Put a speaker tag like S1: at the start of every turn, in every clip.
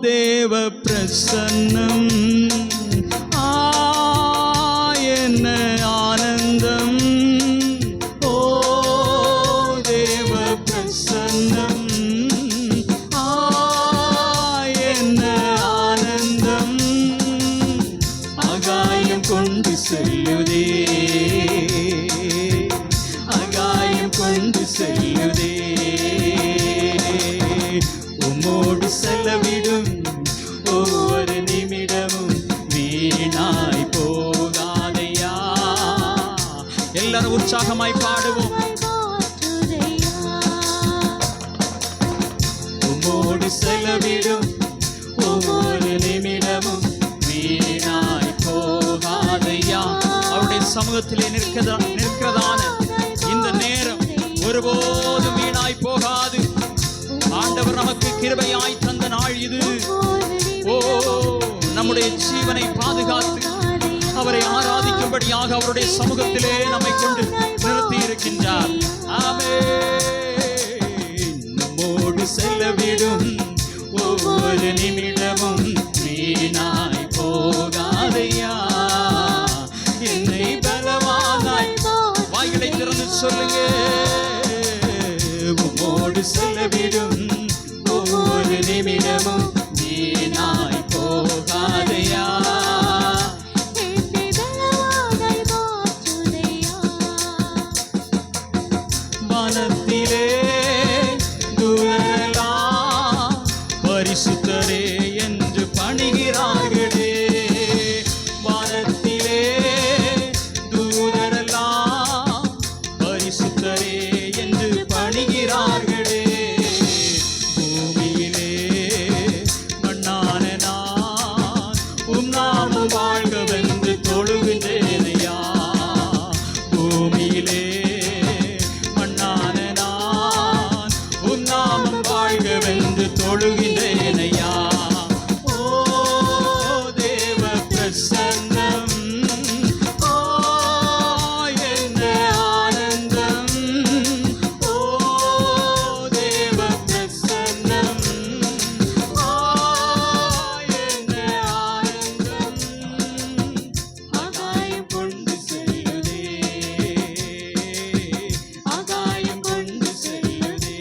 S1: தேவ பிரசன்னம் என்ன ஆனந்தம். ஓ தேவ பிரசன்னம் என்ன ஆனந்தம். ஆகாயம் கொண்டு செல்லுதே, ஆகாயம் கொண்டு செல்லுதே. உம்மோடு செலவிடும் ஒவ்வொரு நிமிடமும் வீணாய் போகாதையா. எல்லாரும் உற்சாகமாய் பாடுவோம். உம்மோடு செலவிடும் ஒவ்வொரு நிமிடமும் வீணாய் போகாதையா. அவருடைய சமூகத்திலே நிற்கிறதான இந்த நேரம் ஒருபோதும் வீணாய் போகாது. ஆண்டவர் நமக்கு கிருபையாய் தந்த நாள் இது. ஓ நம்முடைய ஜீவனை பாதுகாத்து அவரை ஆராதிக்கும்படியாக அவருடைய சமூகத்திலே நம்மை கொண்டு நிறுத்தி இருக்கின்றார். ஆமென். நம்மோடு செலவிடும் ஒவ்வொரு நிமிடமும் வீணாய் போகாதையா. என்னை பலவானாய் வாய்களை திறந்து சொல்லுங்க. உம்மோடு செலவிடும் ஒவ்வொரு நிமிடமும் வீணாய் போகாதையா. வானத்திலே தூதரெல்லாம் பரிசுத்தரே என்று பணிகிறார்களே. வானத்திலே தூதரெல்லாம் பரிசுத்தரே என்று பணிகிறார்களே. பூமியிலே மண்ணான நான் உம் நாமம் வாழ்கவென்று தொழுகின்றேனையா. பூமியிலே மண்ணான நான் உம் நாமம் வாழ்கவென்று தொழுகின்றேனையா. ஓ தேவ பிரசன்னம் என்ன ஆனந்தம். ஓ தேவ பிரசன்னம் என்ன ஆனந்தம். ஆகாயம் கொண்டு செல்லுதே, ஆகாயம் கொண்டு செல்லுதே.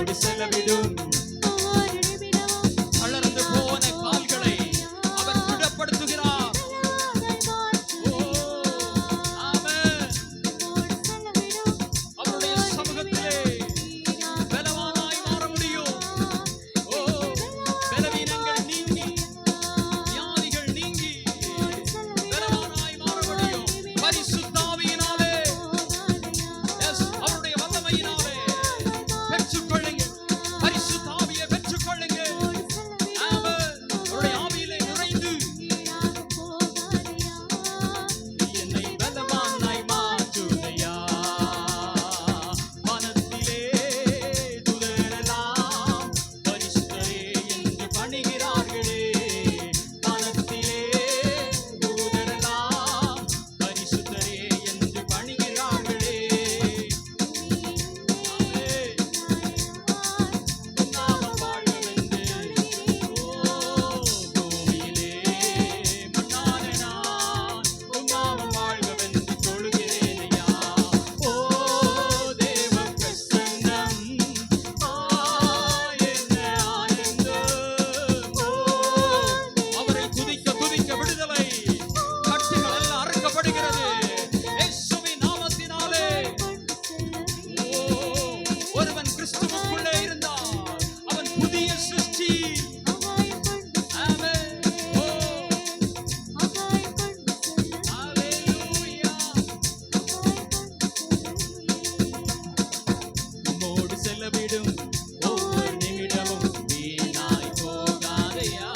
S1: உம்மோடு செலவிடும் தளர்ந்து போன கால்களை அவர் திடப்படுத்துகிறார். ஓ ஆமென். அவருடைய சமூகத்திலே பலவானாய் மாற முடியும். ஓ பலவீனங்கள் நீங்கி வியாதிகள் நீங்கி பலவானாய் மாற முடியும். பரிசுத்தாவியினாலே அவருடைய வல்லமையினாலே பெற்றுக்கொள்ளுங்க. பரிசுத்தாவியை பெற்றுக்கொள்ளுங்க. ஆமென். அவருடைய ஆவியிலே நிறைந்து என்னை பலவானாய் மாற்றுதையா. வானத்திலே தூதரெல்லாம் பரிசுத்தரே என்று பணிகிறார்களே. வானத்திலே தூதரெல்லாம் பரிசுத்தரே என்று பணிகிறார்களே. ஆமென். நாமம் வாழ்வென்று பூமியிலே மண்ணான நான் நாமம் வாழ்வென்று தொழுகிறேனையா. ஓ தேவ பிரசன்னம் என்ன ஆனந்தம். ஓ அவரை துதிக்க துதிக்க விடுதலை. கட்டுகள் எல்லாம் அறுக்கப்படுகிறது இயேசுவின் நாமத்தினாலே. ஓ ஒருவன் கிறிஸ்துவுக்குள்ளே இருந்தால் அவன் புதிய சிருஷ்டி. ஆமென். ஓ ஹalleluya. உம்மோடு செலவிடும் ஒவ்வொரு நிமிடமும் வீணாய் போகாதையா.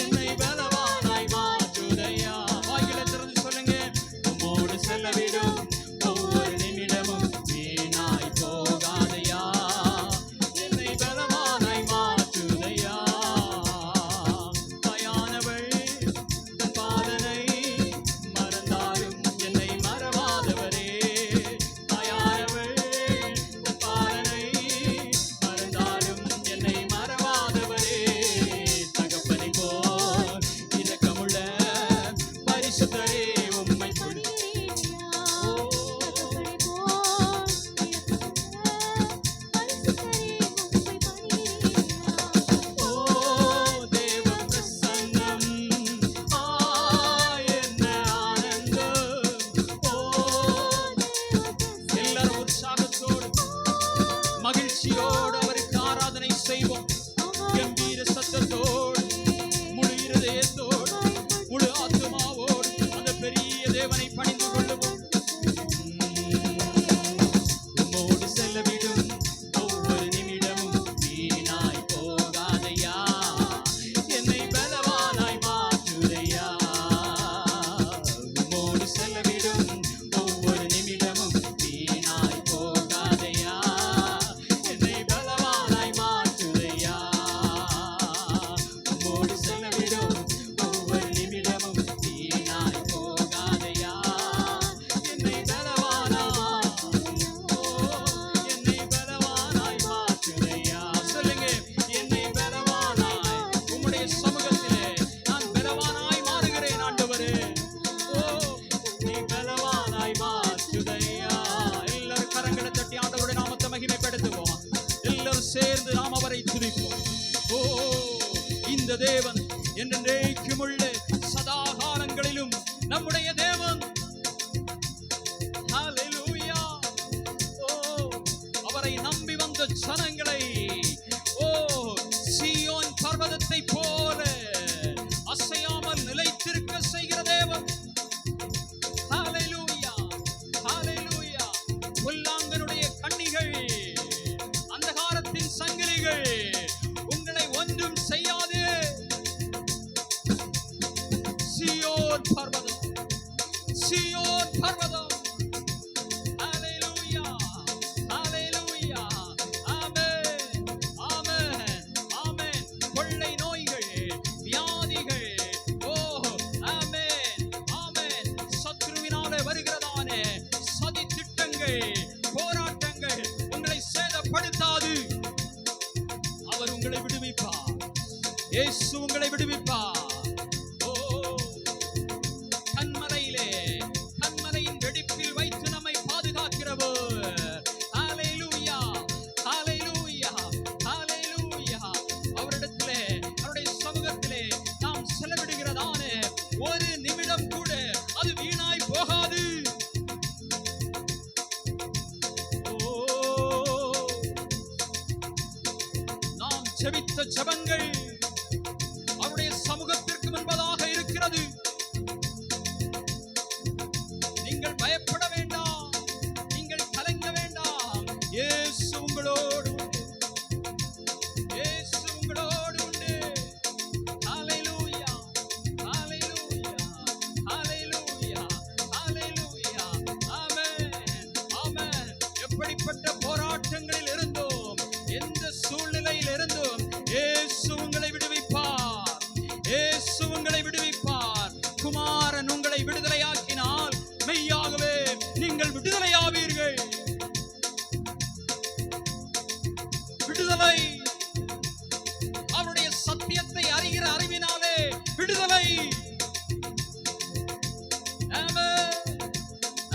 S1: என்னை பலவானாய் மாற்றுதையா. வாய்களை திறந்து சொல்லுங்க. உம்மோடு செலவிடும் ஒவ்வொரு நிமிடமும் வீணாய் போகாதையா. என்னை பலவானாய் மாற்றுதையா. தாயானவள் தன் பாதனை மறந்தாலும் என்னை மறவாதவரே. தாயானவள் தன் பாதனை மறந்தாலும் என்னை மறவாதவரே. தகப்பனை போல் இரக்கமுள்ள பரிசுத்தரே உம்மை ஓ தேவ பிரசன்னம் என்ன ஆனந்தம். ஓ எல்லாரும் உற்சாகத்தோடு மகிழ்ச்சியோடு அவருக்கு ஆராதனை செய்வோம். கம்பீர சத்தத்தோடு முழு இருதயத்தோடு முழு ஆத்துமாவோடு அந்த பெரிய தேவனை பணிந்து கொள்ளுவோம். உம்மோடு செலவிடும் ஒவ்வொரு நிமிடமும் வீணாய் போகாதையா. என்னை பலவானாய் மாற்றுதையா. உம்மோடு செலவிடும் ஒவ்வொரு நிமிடமும் வீணாய் போகாதையா. என்னை பலவானாய் மாற்றுதையா. உம்மோடு செலவிடும் ஒவ்வொரு நிமிடமும் வீணாய் போகாதையா. என்னை பலவானாய் என்னை பலவானாய் மாற்றுதையா. சொல்லுங்க. என்னை பலவானாய் உம்முடைய சமூகத்திலே நான் பலவானாய் மாறுகிறேன் ஆண்டவரே. ஓ நீ பலவானாய் மாற்றுதையா. எல்லாரும் கரங்களை தட்டி ஆண்டவருடைய நாமத்தை மகிமைப்படுத்துவோம். எல்லாரும் சேர்ந்து நாம் அவரை துதிப்போம். ஓ இந்த தேவன் என்றென்றைக்கும் உள்ள சதா காலங்களிலும் நம்முடைய தேவன். ஹalleluya. ஓ அவரை நம்பி வந்த ஜனங்களை ஓ சீயோன் பர்வதத்தை போல அசையாமல் நிலைத்திருக்க செய்கிற தேவன். ஹalleluya. ஹalleluya. புல்லாங்கனுடைய கண்ணிகள் அந்தகாரத்தின் சங்கிலிகள் உங்களை ஒன்றும் செய்யாது. சீயோன் பர்வதம் சீயோன் பர்வதம். ஹalleluya. ஹalleluya. ஆமென். ஆமென். ஆமென். கொள்ளை நோய்கள் வியாதிகள் ஓ ஆமென். ஆமென். சத்ருவினாலே வருகிறதான சதி திட்டங்கள் போராட்டங்கள் உங்களை சேதப்படுத்தாது. அவர் உங்களை விடுவிப்பார். இயேசு உங்களை விடுவிப்பார். ஓ கண்மலையின் வெடிப்பில் வைத்து நம்மை பாதுகாக்கிறவர். ஹalleluya. ஹalleluya. ஜெபித்த ஜெபங்கள் அவருடைய சமூகத்திற்கு முன்பதாக இருக்கிறது. நீங்கள் பயப்பட வேண்டாம், நீங்கள் கலங்க வேண்டாம். இயேசு உங்களோடு உண்டு, இயேசு உங்களோடு உண்டு. ஹல்லேலூயா, ஹல்லேலூயா, ஹல்லேலூயா, ஹல்லேலூயா. ஆமென், ஆமென். எப்படிப்பட்ட போராட்டங்களில் இருந்தோம், எந்த சூழ்நிலையில் இருந்தோம், இயேசு உங்களை விடுவிப்பார், இயேசு உங்களை விடுவிப்பார். குமாரன் உங்களை விடுதலையாக்கினால் மெய்யாகவே நீங்கள் விடுதலையாவீர்கள். விடுதலை அவருடைய சத்தியத்தை அறிகிற அறிவினாலே விடுதலை. ஆமென்,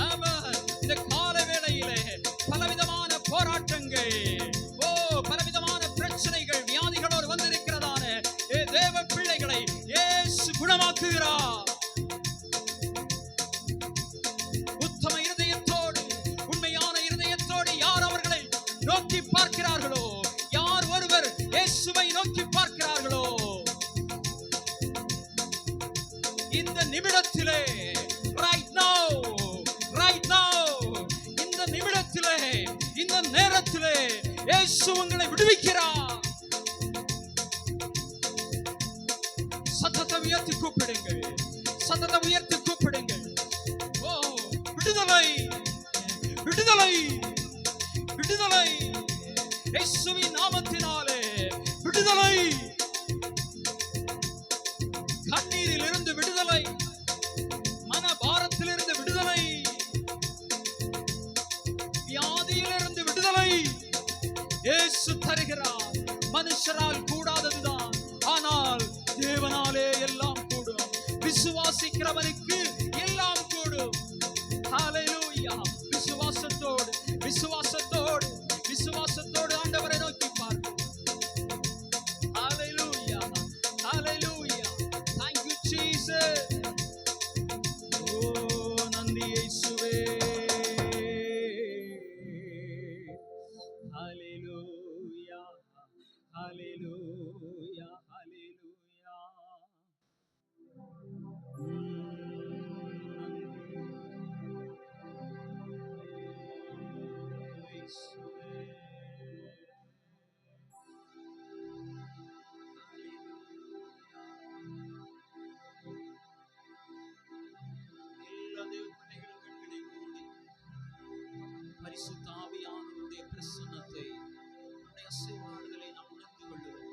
S1: ஆமென். இந்த கால வேளையிலே பலவிதமான போராட்டங்கள், பலவிதமான பிரச்சனைகள், வியாதிகளோடு வந்திருக்கிறதான தேவ பிள்ளைகளை இயேசு குணமாக்குகிறார். உத்தம இருதயத்தோடு, உண்மையான இருதயத்தோடு யார் அவர்களை நோக்கி பார்க்கிறார்களோ, யார் ஒருவர் இயேசுவை நோக்கி பார்க்கிறார்களோ, இந்த நிமிடத்திலே, right now, இந்த நிமிடத்திலே, இந்த நேரத்திலே இயேசு உங்களை விடுவிக்கிறார். சத்தத்தை உயர்த்தி கூப்பிடுங்கள், சத்தத்தை உயர்த்தி கூப்பிடுங்கள். ஓ, விடுதலை, விடுதலை, விடுதலை. இயேசுவின் நாமத்தினாலே விடுதலை. கண்ணீரில் இருந்து விடுதலை, மனபாரத்திலிருந்து விடுதலை, வியாதியிலிருந்து விடுதலை இயேசு தருகிறார். மனுஷரால் கூடாததுதான், ஆனால் தேவனாலே எல்லாம் கூடும். விசுவாசிக்கிறவனுக்கு எல்லாம் கூடும். ஹல்லேலூயா. விசுவாசத்தோடு, விசுவாசத்தோடு, விசுவாசத்தோடு ஆண்டவரை நோக்கி பார்ப்போம். ஹல்லேலூயா, ஹல்லேலூயா. Thank you Jesus. ஓ நன்றி இயேசுவே. ஹல்லேலூயா, ஹல்லேலூயா, ஹல்லேலூயா. பரிசுத்த ஆவியானவருடைய பிரசன்னத்தை, அவருடைய அசைவாடுதலை நாம் உணர்ந்து கொள்கிறோம்.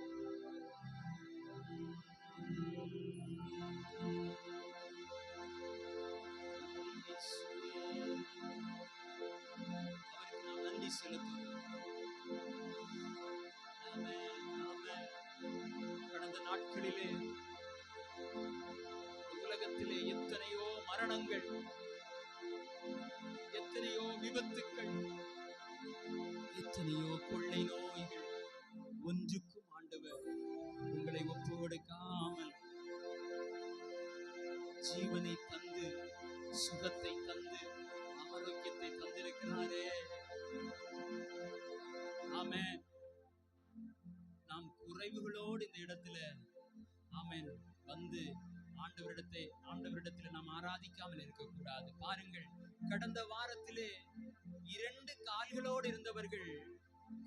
S1: அவருக்கு நாம் நன்றி செலுத்துகிறோம். ஆமென், ஆமென். கடந்த நாட்களிலே உலகத்திலே எத்தனையோ மரணங்கள், எத்தனையோ விபத்துக்கள், எத்தனையோ கொள்ளை நோய்கள், ஒன்றுக்கும் ஆண்டவர் உங்களை ஒப்பு கொடுக்காமல் ஜீவனை தந்து, சுகத்தை தந்து, ஆரோக்கியத்தை தந்திருக்கிறாரே. ஆமென். நாம் குறைவுகளோடு இந்த இடத்துல ஆமென் வந்து ஆண்டவரிடத்தில் நாம் ஆராதிக்காமல் இருக்கக்கூடாது. பாருங்கள், கடந்த வாரத்திலே 2 கால்களோடு இருந்தவர்கள்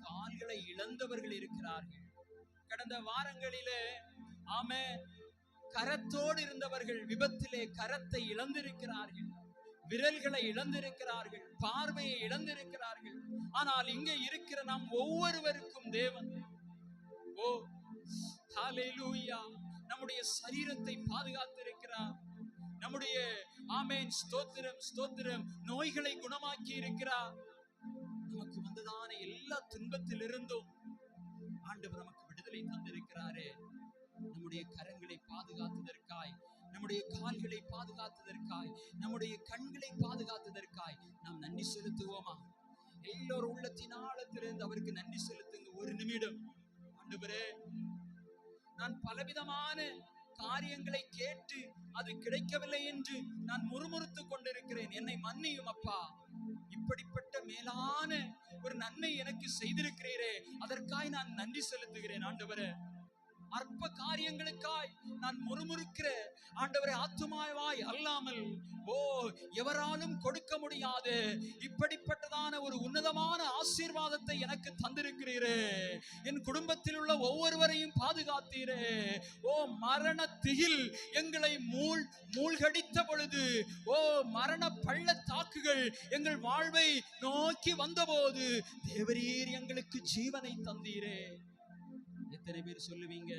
S1: கால்களை இழந்தவர்கள் இருக்கிறார்கள். கடந்த வாரங்களிலே ஆமென் கரத்தோடு இருந்தவர்கள் விபத்திலே கரத்தை இழந்திருக்கிறார்கள், விரல்களை இழந்திருக்கிறார்கள், பார்வையை இழந்திருக்கிறார்கள். ஆனால் இங்கே இருக்கிற நாம் ஒவ்வொருவருக்கும் தேவன் ஹல்லேலூயா நம்முடைய சரீரத்தை பாதுகாத்திருக்கிறார். நம்முடைய ஆமென் ஸ்தோத்திரம் ஸ்தோத்திரம் நோய்களை குணமாக்கி இருக்கிறார். நமக்கு வந்ததான எல்லா துன்பத்திலிருந்தும் ஆண்டவர் நமக்கு விடுதலை தந்திருக்கிறாரே. நம்முடைய கரங்களை பாதுகாத்ததற்காய், நம்முடைய கால்களை பாதுகாத்ததற்காய், நம்முடைய கண்களை பாதுகாத்ததற்காய் நாம் நன்றி செலுத்துவோமா? எல்லோரும் உள்ளத்தின் ஆழத்திலிருந்து அவருக்கு நன்றி செலுத்துங்க. ஒரு நிமிடம். ஆண்டவரே, நான் பலவிதமான காரியங்களை கேட்டு அது கிடைக்கவில்லை என்று நான் முறுமுறுத்துக் கொண்டிருக்கிறேன். என்னை மன்னியும் அப்பா. இப்படிப்பட்ட மேலான ஒரு நன்மை எனக்கு செய்திருக்கிறீரே, அதற்காய் நான் நன்றி செலுத்துகிறேன் ஆண்டவரே. அற்ப காரியங்களுக்காய் நான் முறுமுறுக்கிற ஆண்டவரே ஆத்துமாவாய் அல்லாமல், ஓ எவராலும் கொடுக்க முடியாத இப்படிப்பட்டதான ஒரு உன்னதமான ஆசீர்வாதத்தை எனக்கு தந்திருக்கிறீரே. என் குடும்பத்தில் உள்ள ஒவ்வொருவரையும் பாதுகாத்தீரே. ஓ மரணத்தில் எங்களை மூழ்கடித்த பொழுது, ஓ மரண பள்ளத்தாக்குகள் எங்கள் வாழ்வை நோக்கி வந்தபோது தேவரீர் எங்களுக்கு ஜீவனை தந்தீரே. எத்தனை பேர் சொல்லுவீங்க,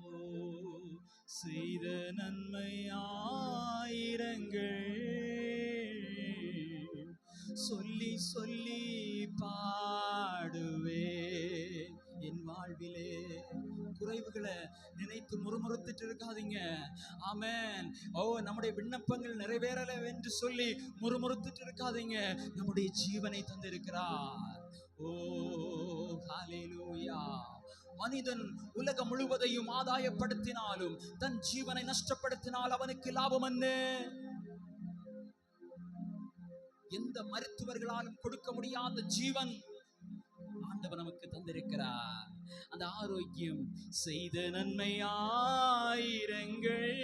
S1: ஓ செய்த நன்மை ஆயிரங்கள் சொல்லி சொல்லி பாடுவே. என் வாழ்விலே குறைவுகளை நினைத்து முறுமுறுத்துட்டு இருக்காதீங்க. ஆமென். ஓ நம்முடைய விண்ணப்பங்கள் நிறைவேறல என்று சொல்லி முறுமுறுத்துட்டு இருக்காதீங்க. நம்முடைய ஜீவனை தந்திருக்கிறார். ஓ ஹல்லேலூயா. மனிதன் உலகம் முழுவதையும் ஆதாயப்படுத்தினாலும் தன் ஜீவனை நஷ்டப்படுத்தினால் அவனுக்கு லாபம் என்ன? எந்த மருத்துவர்களாலும் கொடுக்க முடியாத ஜீவன் ஆண்டவர் நமக்கு தந்திருக்கிறார். அந்த ஆரோக்கியம் செய்த நன்மை ஆயிரங்கள்.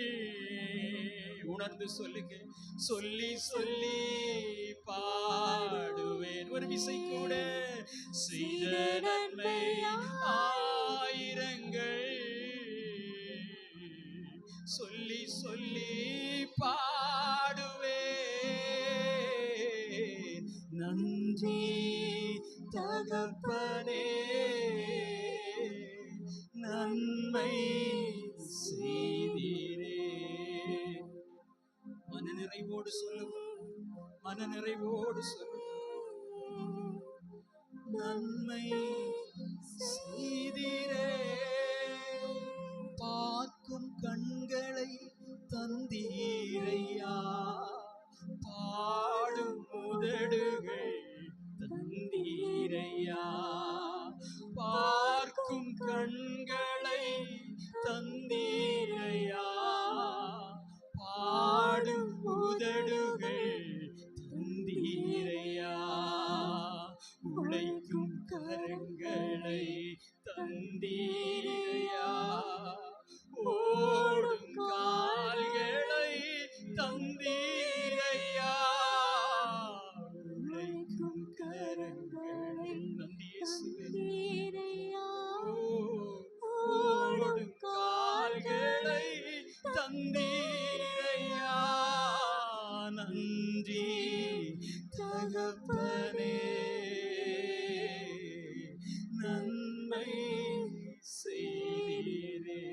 S1: உணர்ந்து சொல்லுங்க, சொல்லி சொல்லி பாடுவேன். ஒரு விசை கூட, செய்த நன்மை ஆயிரங்கள் சொல்லி சொல்லி பாடுவேன். நன்றி தகப்பனே, நன்மை செய்தீரே. மனநிறைவோடு சொல்லுவோம், மனநிறைவோடு சொல்லுவோம். நன்மை செய்தீரே. பார்க்கும் கண்களை தந்தீரையா, பாடும் உதடுகள் தந்தீரையா. பார்க்கும் கண்களை தந்தீரையா, பாடும் உதடுகள் தந்தீரையா. உழைக்கும் கரங்களை தந்தீரையா, ஓடும் கால்களை தந்தீரையா. உழைக்கும் கரங்களை தந்தீரையா, ஓடும் கால்களை தந்தீரையா. நன்றி தகப்பனே, நன்மை செய்தீரே.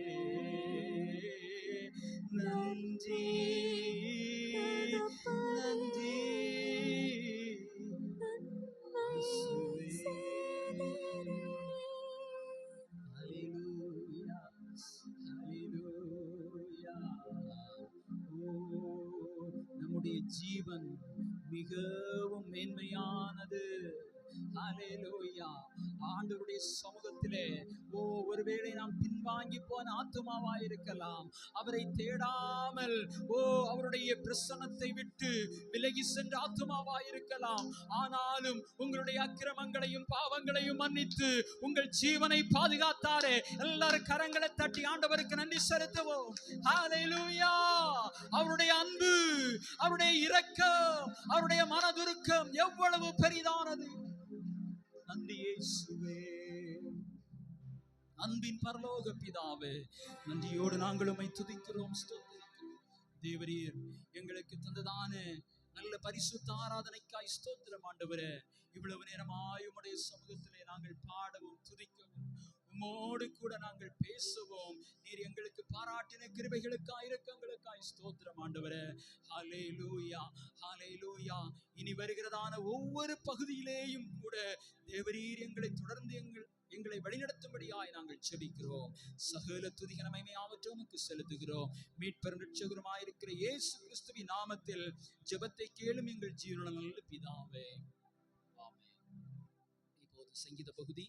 S1: நன்றி நன்றி ஹல்லேலூயா ஹல்லேலூயா. ஓ நம்முடைய ஜீவன் மிகவும் மேன்மையானது. ஹல்லேலூயா. ஆண்டவருடைய சமூகத்திலே, ஓ ஒருவேளை நாம் பின்வாங்கி போன ஆத்துமாவாய் இருக்கலாம், அவரை தேடாமல், ஓ அவருடைய பிரசன்னத்தை விட்டு விலகி சென்ற ஆத்துமாவாய் இருக்கலாம். ஆனாலும் உங்களுடைய அக்கிரமங்களையும் பாவங்களையும் மன்னித்து உங்கள் ஜீவனை பாதுகாத்தாரே. எல்லாரும் கரங்களை தட்டி ஆண்டவருக்கு நன்றி செலுத்துவோம். ஹல்லேலூயா. அவருடைய அன்பு, அவருடைய இரக்கம், அவருடைய மனதுருக்கம் எவ்வளவு பெரிதானது. நன்றி இயேசுவே. அன்பின் பரலோக பிதாவே, நன்றியோடு நாங்கள் உம்மை துதிக்கிறோம், ஸ்தோத்திரிக்கிறோம். தேவரீர் எங்களுக்கு தந்ததான நல்ல பரிசுத்த ஆராதனைக்காய் ஸ்தோத்திரம் ஆண்டவரே. இவ்வளவு நேரமாய் உம்முடைய சமூகத்திலே நாங்கள் பாடவும் துதிக்கவும் உம்மோடு கூட நாங்கள் பேசுவோம். நீர் எங்களுக்கு பாராட்டின கிருபைகளுக்காய் இரக்கங்களுக்காய் ஸ்தோத்திரம் ஆண்டவரே. ஹல்லேலூயா ஹல்லேலூயா. இனி வருகிறதான ஒவ்வொரு பகுதியிலேயும் கூட தேவரீர் எங்களை தொடர்ந்து எங்களை வழிநடத்தும்படியாய் நாங்கள் ஜெபிக்கிறோம். சகல துதிகன மகிமையாவற்றை உமக்கு செலுத்துகிறோம். மீட்பரும் இரட்சகருமாயிருக்கிற இயேசு கிறிஸ்துவின் நாமத்தில் ஜெபத்தை கேளும் எங்கள் ஜீவனுள்ள நல்ல பிதாவே. ஆமென். இப்போது சங்கீத பகுதி